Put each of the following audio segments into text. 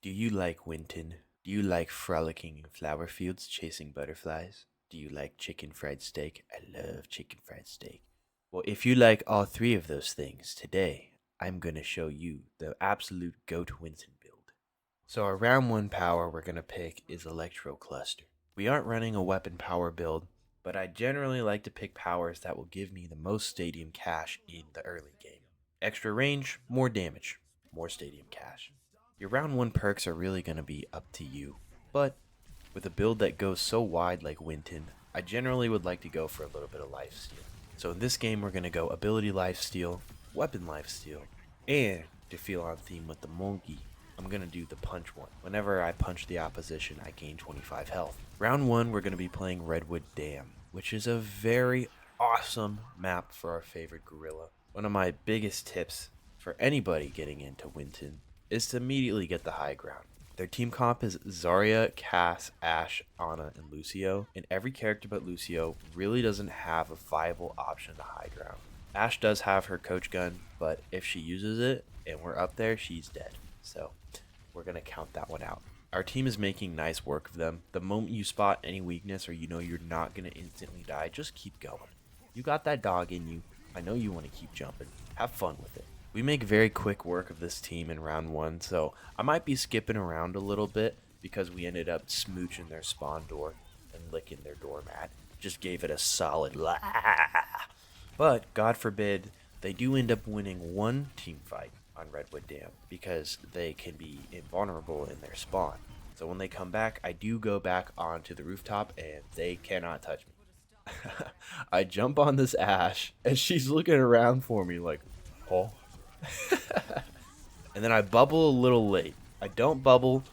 Do you like Winton? Do you like frolicking in flower fields chasing butterflies? Do you like chicken fried steak? I love chicken fried steak. Well, if you like all three of those things, today I'm going to show you the absolute GOAT Winston build. So our round 1 power we're going to pick is Electro Cluster. We aren't running a weapon power build, but I generally like to pick powers that will give me the most stadium cash in the early game. Extra range, more damage, more stadium cash. Your round 1 perks are really going to be up to you, but with a build that goes so wide like Winton, I generally would like to go for a little bit of lifesteal. So in this game we're going to go ability lifesteal, weapon lifesteal, and to feel on theme with the monkey, I'm going to do the punch one. Whenever I punch the opposition, I gain 25 health. Round 1 we're going to be playing Redwood Dam, which is a very awesome map for our favorite gorilla. One of my biggest tips for anybody getting into Winton is to immediately get the high ground. Their team comp is Zarya, Cass, Ashe, Ana, and Lucio, and every character but Lucio really doesn't have a viable option to high ground. Ashe does have her coach gun, but if she uses it and we're up there, she's dead. So we're going to count that one out. Our team is making nice work of them. The moment you spot any weakness or you know you're not going to instantly die, just keep going. You got that dog in you. I know you want to keep jumping. Have fun with it. We make very quick work of this team in round 1, so I might be skipping around a little bit because we ended up smooching their spawn door and licking their doormat. Just gave it a solid But, God forbid, they do end up winning one team fight on Redwood Dam because they can be invulnerable in their spawn. So when they come back, I do go back onto the rooftop and they cannot touch me. I jump on this Ashe and she's looking around for me like, oh. And then I bubble a little late. I don't bubble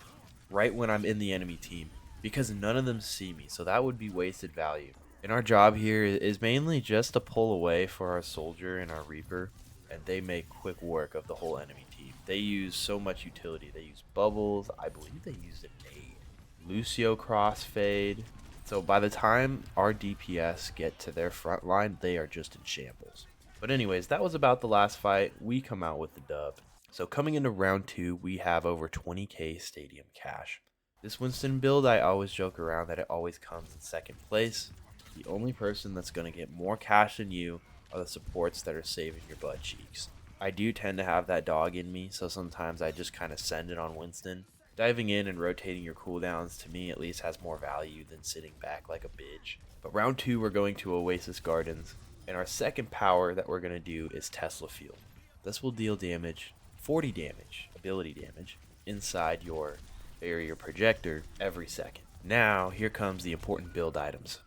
right when I'm in the enemy team because none of them see me, so that would be wasted value. And our job here is mainly just to pull away for our soldier and our reaper, and they make quick work of the whole enemy team. They use so much utility. They use bubbles. I believe they used a nade. Lucio crossfade. So by the time our DPS get to their front line, they are just in shambles. But anyways, that was about the last fight. We come out with the dub. So coming into round 2, we have over 20k stadium cash. This Winston build, I always joke around that it always comes in second place. The only person that's going to get more cash than you are the supports that are saving your butt cheeks. I do tend to have that dog in me, so sometimes I just kind of send it on Winston. Diving in and rotating your cooldowns to me at least has more value than sitting back like a bitch. But round 2 we're going to Oasis Gardens, and our second power that we're going to do is Tesla Field. This will deal damage, 40 damage, ability damage, inside your barrier projector every second. Now here comes the important build items.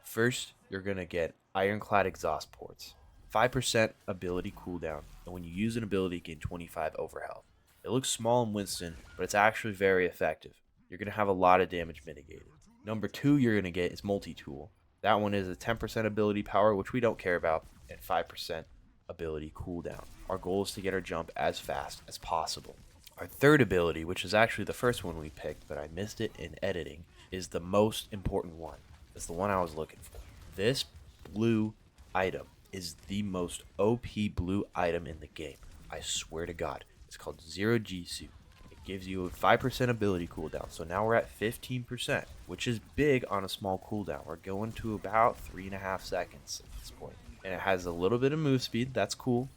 First, you're going to get Ironclad Exhaust Ports. 5% ability cooldown, and when you use an ability, gain 25 overhealth. It looks small in Winston, but it's actually very effective. You're going to have a lot of damage mitigated. Number 2 you're going to get is Multi-Tool. That one is a 10% ability power, which we don't care about, and 5% ability cooldown. Our goal is to get our jump as fast as possible. Our third ability, which is actually the first one we picked, but I missed it in editing, is the most important one. It's the one I was looking for. This blue item is the most OP blue item in the game. I swear to God. It's called Zero Jisoo. It gives you a 5% ability cooldown. So now we're at 15%, which is big on a small cooldown. We're going to about 3.5 seconds at this point. And it has a little bit of move speed. That's cool.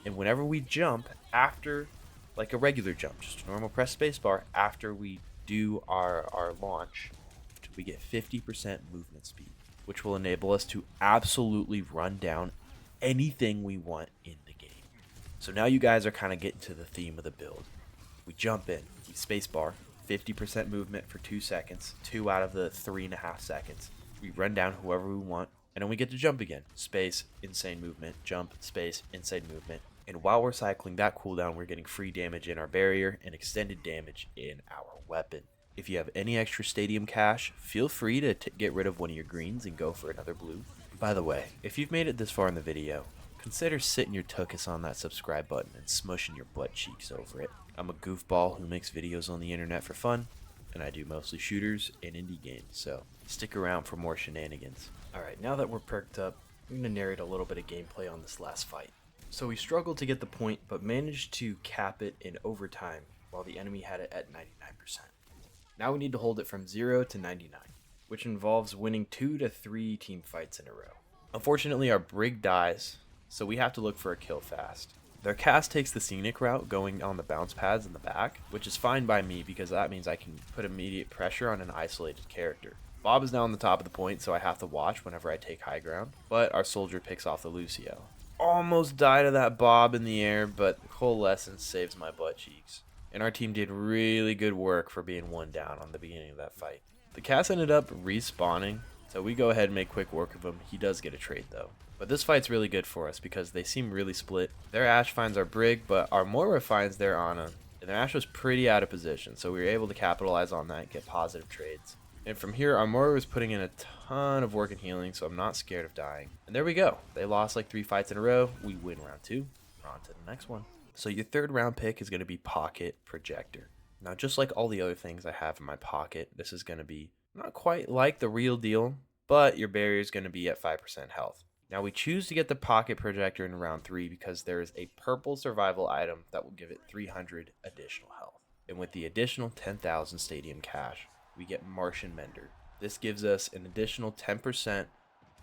And whenever we jump, after like a regular jump, just a normal press spacebar, after we do our launch, we get 50% movement speed, which will enable us to absolutely run down anything we want in the game. So now you guys are kind of getting to the theme of the build. We jump in, we spacebar, 50% movement for 2 seconds, 2 out of the 3.5 seconds. We run down whoever we want, and then we get to jump again. Space, insane movement, jump, space, insane movement. And while we're cycling that cooldown, we're getting free damage in our barrier and extended damage in our weapon. If you have any extra stadium cash, feel free to get rid of one of your greens and go for another blue. By the way, if you've made it this far in the video, consider sitting your tuchus on that subscribe button and smushing your butt cheeks over it. I'm a goofball who makes videos on the internet for fun, and I do mostly shooters and indie games, so stick around for more shenanigans. Alright, now that we're perked up, I'm going to narrate a little bit of gameplay on this last fight. So we struggled to get the point, but managed to cap it in overtime while the enemy had it at 99%. Now we need to hold it from 0 to 99, which involves winning 2 to 3 team fights in a row. Unfortunately, our brig dies, so we have to look for a kill fast. Their cast takes the scenic route, going on the bounce pads in the back, which is fine by me because that means I can put immediate pressure on an isolated character. Bob is now on the top of the point, so I have to watch whenever I take high ground, but our soldier picks off the Lucio. Almost died of that Bob in the air, but Coalescence saves my butt cheeks. And our team did really good work for being one down on the beginning of that fight. The cast ended up respawning, so we go ahead and make quick work of him. He does get a trade though. But this fight's really good for us because they seem really split. Their Ashe finds our brig, but our Moira finds their Ana. And their Ashe was pretty out of position, so we were able to capitalize on that and get positive trades. And from here, our Moira was putting in a ton of work and healing, so I'm not scared of dying. And there we go. They lost like 3 fights in a row. We win round 2. We're on to the next one. So your third round pick is going to be Pocket Projector. Now, just like all the other things I have in my pocket, this is going to be not quite like the real deal, but your barrier is going to be at 5% health. Now, we choose to get the Pocket Projector in round 3 because there is a purple survival item that will give it 300 additional health. And with the additional 10,000 stadium cash, we get Martian Mender. This gives us an additional 10%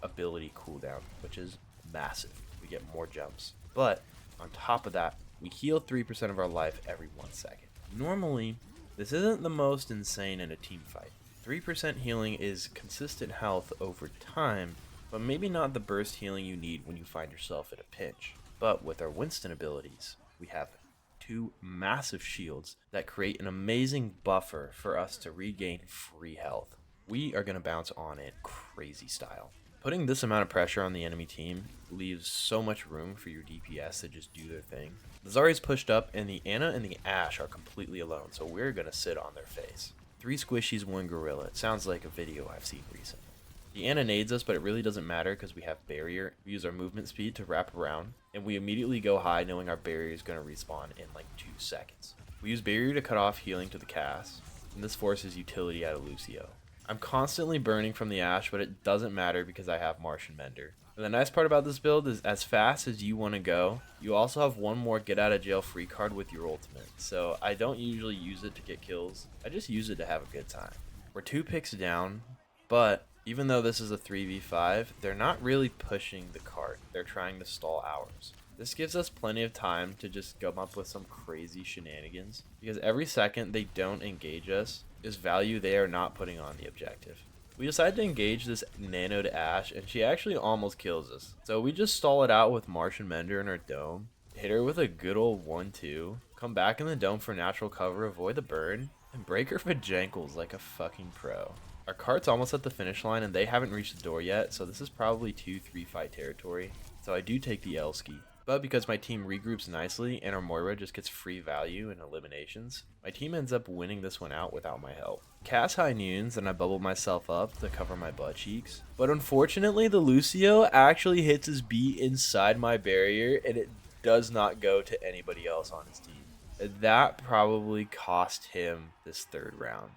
ability cooldown, which is massive. We get more jumps. But on top of that, we heal 3% of our life every 1 second. Normally, this isn't the most insane in a team fight. 3% healing is consistent health over time, but maybe not the burst healing you need when you find yourself in a pinch. But with our Winston abilities, we have 2 massive shields that create an amazing buffer for us to regain free health. We are going to bounce on it crazy style. Putting this amount of pressure on the enemy team leaves so much room for your DPS to just do their thing. The Zarya's pushed up, and the Ana and the Ashe are completely alone, so we're going to sit on their face. 3 squishies, 1 gorilla. It sounds like a video I've seen recently. The Ana nades us, but it really doesn't matter because we have barrier. We use our movement speed to wrap around, and we immediately go high knowing our barrier is going to respawn in like 2 seconds. We use barrier to cut off healing to the cast, and this forces utility out of Lucio. I'm constantly burning from the Ashe, but it doesn't matter because I have Martian Mender. And the nice part about this build is as fast as you want to go, you also have 1 more get out of jail free card with your ultimate. So I don't usually use it to get kills. I just use it to have a good time. We're 2 picks down, but even though this is a 3v5, they're not really pushing the cart. They're trying to stall ours. This gives us plenty of time to just come up with some crazy shenanigans, because every second they don't engage us is value they are not putting on the objective. We decide to engage this nanoed Ashe, and she actually almost kills us. So we just stall it out with Martian Mender in our dome, hit her with a good old 1-2, come back in the dome for natural cover, avoid the burn, and break her vajankles like a fucking pro. Our cart's almost at the finish line, and they haven't reached the door yet, so this is probably 2-3 fight territory. So I do take the L ski. But because my team regroups nicely and our Moira just gets free value in eliminations, my team ends up winning this one out without my help. Cast high noons and I bubble myself up to cover my butt cheeks. But unfortunately, the Lucio actually hits his B inside my barrier, and it does not go to anybody else on his team. That probably cost him this 3rd round.